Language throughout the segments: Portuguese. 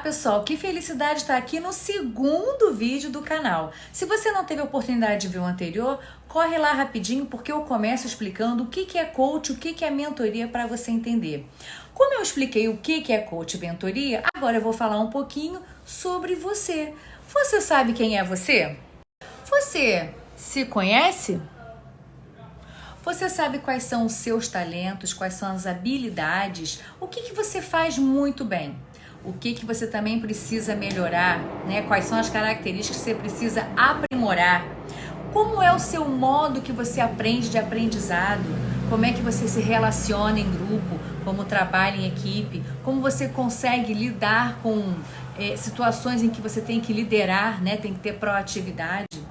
pessoal, que felicidade estar aqui no segundo vídeo do canal. Se você não teve a oportunidade de ver o anterior, corre lá rapidinho porque eu começo explicando o que é coach, o que é mentoria para você entender. Como eu expliquei o que é coach e mentoria, agora eu vou falar um pouquinho sobre você. Você sabe quem é você? Você se conhece? Você sabe quais são os seus talentos, quais são as habilidades, o que você faz muito bem? O que você também precisa melhorar, né? Quais são as características que você precisa aprimorar? Como é o seu modo que você aprende de aprendizado? Como é que você se relaciona em grupo? Como trabalha em equipe? Como você consegue lidar com situações em que você tem que liderar, né? Tem que ter proatividade?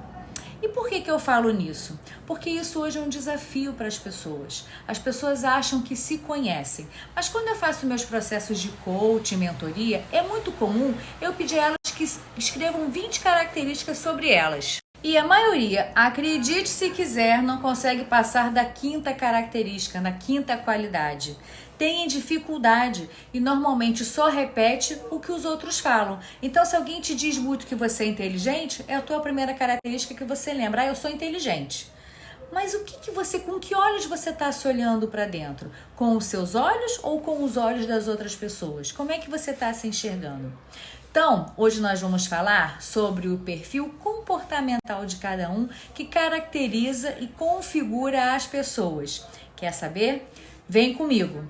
E por que eu falo nisso? Porque isso hoje é um desafio para as pessoas. As pessoas acham que se conhecem. Mas quando eu faço meus processos de coaching, mentoria, é muito comum eu pedir a elas que escrevam 20 características sobre elas. E a maioria, acredite se quiser, não consegue passar da quinta característica, da quinta qualidade. Tem dificuldade e normalmente só repete o que os outros falam. Então, se alguém te diz muito que você é inteligente, é a tua primeira característica que você lembra. Eu sou inteligente. Mas com que olhos você está se olhando para dentro? Com os seus olhos ou com os olhos das outras pessoas? Como é que você está se enxergando? Então, hoje nós vamos falar sobre o perfil comportamental de cada um que caracteriza e configura as pessoas. Quer saber? Vem comigo!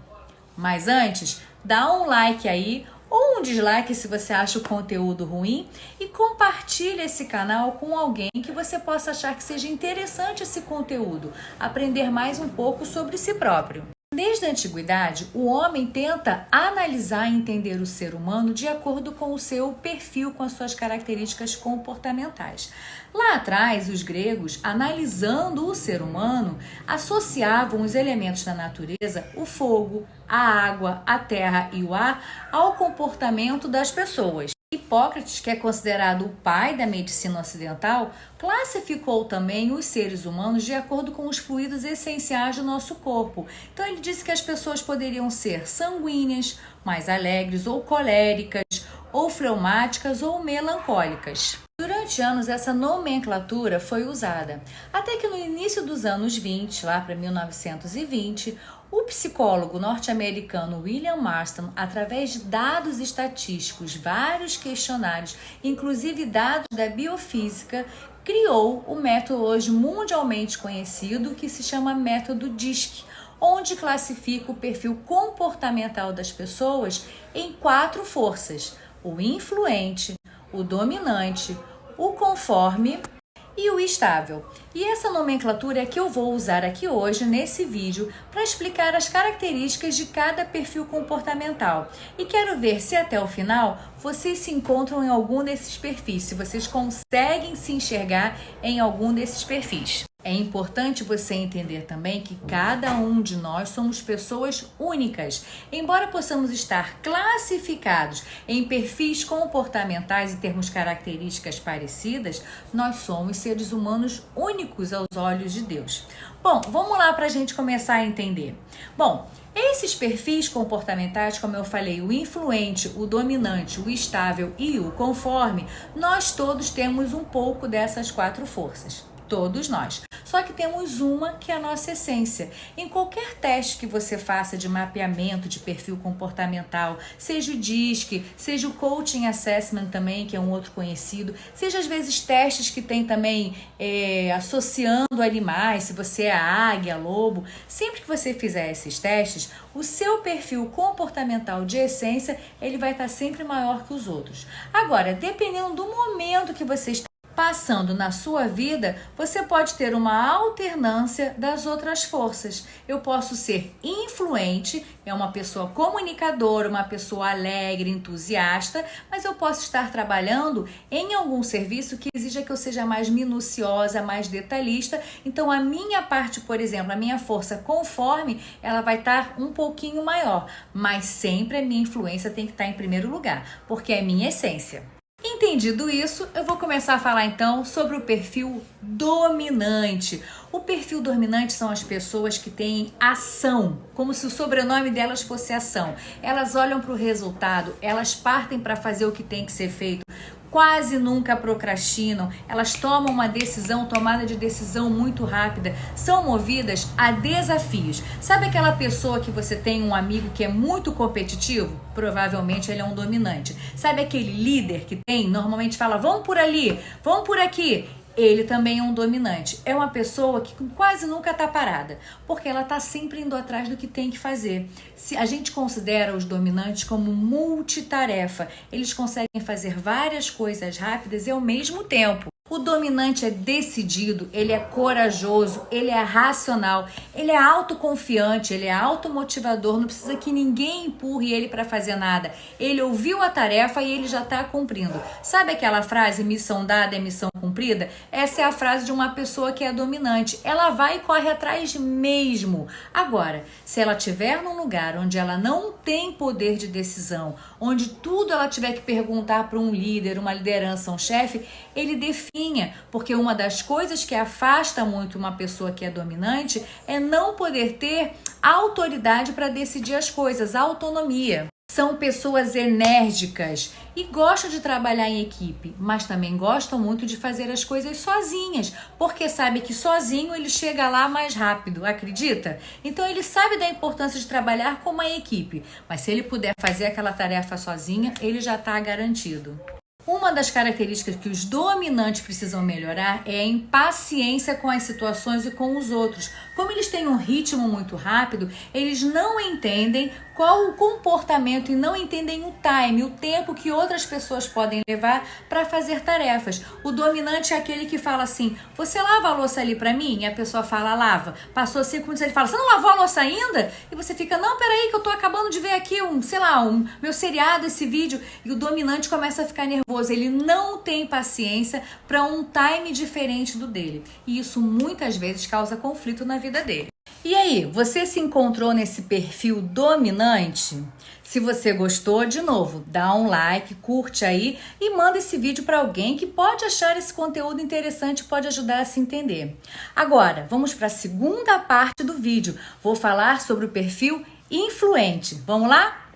Mas antes, dá um like aí ou um dislike se você acha o conteúdo ruim e compartilha esse canal com alguém que você possa achar que seja interessante esse conteúdo, aprender mais um pouco sobre si próprio. Desde a antiguidade, o homem tenta analisar e entender o ser humano de acordo com o seu perfil, com as suas características comportamentais. Lá atrás, os gregos, analisando o ser humano, associavam os elementos da natureza, o fogo, a água, a terra e o ar, ao comportamento das pessoas. Hipócrates, que é considerado o pai da medicina ocidental, classificou também os seres humanos de acordo com os fluidos essenciais do nosso corpo. Então ele disse que as pessoas poderiam ser sanguíneas, mais alegres ou coléricas, ou fleumáticas ou melancólicas. Durante anos essa nomenclatura foi usada, até que no início dos anos 20, lá para 1920, o psicólogo norte-americano William Marston, através de dados estatísticos, vários questionários, inclusive dados da biofísica, criou o método hoje mundialmente conhecido que se chama método DISC, onde classifica o perfil comportamental das pessoas em 4 forças: o influente, o dominante, o conforme e o estável. E essa nomenclatura é que eu vou usar aqui hoje nesse vídeo para explicar as características de cada perfil comportamental. E quero ver se até o final vocês se encontram em algum desses perfis, se vocês conseguem se enxergar em algum desses perfis. É importante você entender também que cada um de nós somos pessoas únicas. Embora possamos estar classificados em perfis comportamentais e termos características parecidas, nós somos seres humanos únicos aos olhos de Deus. Bom, vamos lá para a gente começar a entender. Bom, esses perfis comportamentais, como eu falei, o influente, o dominante, o estável e o conforme, nós todos temos um pouco dessas 4 forças. Todos nós. Só que temos uma que é a nossa essência. Em qualquer teste que você faça de mapeamento de perfil comportamental, seja o DISC, seja o Coaching Assessment também, que é um outro conhecido, seja às vezes testes que tem também associando animais, se você é águia, lobo, sempre que você fizer esses testes, o seu perfil comportamental de essência, ele vai estar sempre maior que os outros. Agora, dependendo do momento que você está passando na sua vida, você pode ter uma alternância das outras forças. Eu posso ser influente, é uma pessoa comunicadora, uma pessoa alegre, entusiasta, mas eu posso estar trabalhando em algum serviço que exija que eu seja mais minuciosa, mais detalhista. Então a minha parte, por exemplo, a minha força conforme, ela vai estar um pouquinho maior, mas sempre a minha influência tem que estar em primeiro lugar, porque é a minha essência. Entendido isso, eu vou começar a falar então sobre o perfil dominante. O perfil dominante são as pessoas que têm ação, como se o sobrenome delas fosse ação. Elas olham para o resultado, elas partem para fazer o que tem que ser feito. Quase nunca procrastinam, elas tomam uma tomada de decisão muito rápida, são movidas a desafios. Sabe aquela pessoa que você tem um amigo que é muito competitivo? Provavelmente ele é um dominante. Sabe aquele líder que normalmente fala, vamos por ali, vamos por aqui? Ele também é um dominante. É uma pessoa que quase nunca está parada, porque ela está sempre indo atrás do que tem que fazer. Se a gente considera os dominantes como multitarefa, eles conseguem fazer várias coisas rápidas e ao mesmo tempo. O dominante é decidido, ele é corajoso, ele é racional, ele é autoconfiante, ele é automotivador, não precisa que ninguém empurre ele para fazer nada. Ele ouviu a tarefa e ele já está cumprindo. Sabe aquela frase, missão dada é missão cumprida? Essa é a frase de uma pessoa que é dominante. Ela vai e corre atrás mesmo. Agora, se ela estiver num lugar onde ela não tem poder de decisão, onde tudo ela tiver que perguntar para um líder, uma liderança, um chefe, ele define. Porque uma das coisas que afasta muito uma pessoa que é dominante é não poder ter autoridade para decidir as coisas, autonomia. São pessoas enérgicas e gostam de trabalhar em equipe, mas também gostam muito de fazer as coisas sozinhas, porque sabe que sozinho ele chega lá mais rápido, acredita? Então ele sabe da importância de trabalhar com uma equipe, mas se ele puder fazer aquela tarefa sozinha, ele já está garantido. Uma das características que os dominantes precisam melhorar é a impaciência com as situações e com os outros. Como eles têm um ritmo muito rápido, eles não entendem qual o comportamento e não entendem o time, o tempo que outras pessoas podem levar para fazer tarefas. O dominante é aquele que fala assim, você lava a louça ali para mim? E a pessoa fala, lava. Passou 5 minutos, ele fala, você não lavou a louça ainda? E você fica, não, peraí que eu tô acabando de ver aqui meu seriado, esse vídeo. E o dominante começa a ficar nervoso, ele não tem paciência para um time diferente do dele. E isso muitas vezes causa conflito na vida dele. E aí, você se encontrou nesse perfil dominante? Se você gostou, de novo, dá um like, curte aí e manda esse vídeo para alguém que pode achar esse conteúdo interessante e pode ajudar a se entender. Agora, vamos para a segunda parte do vídeo. Vou falar sobre o perfil influente. Vamos lá?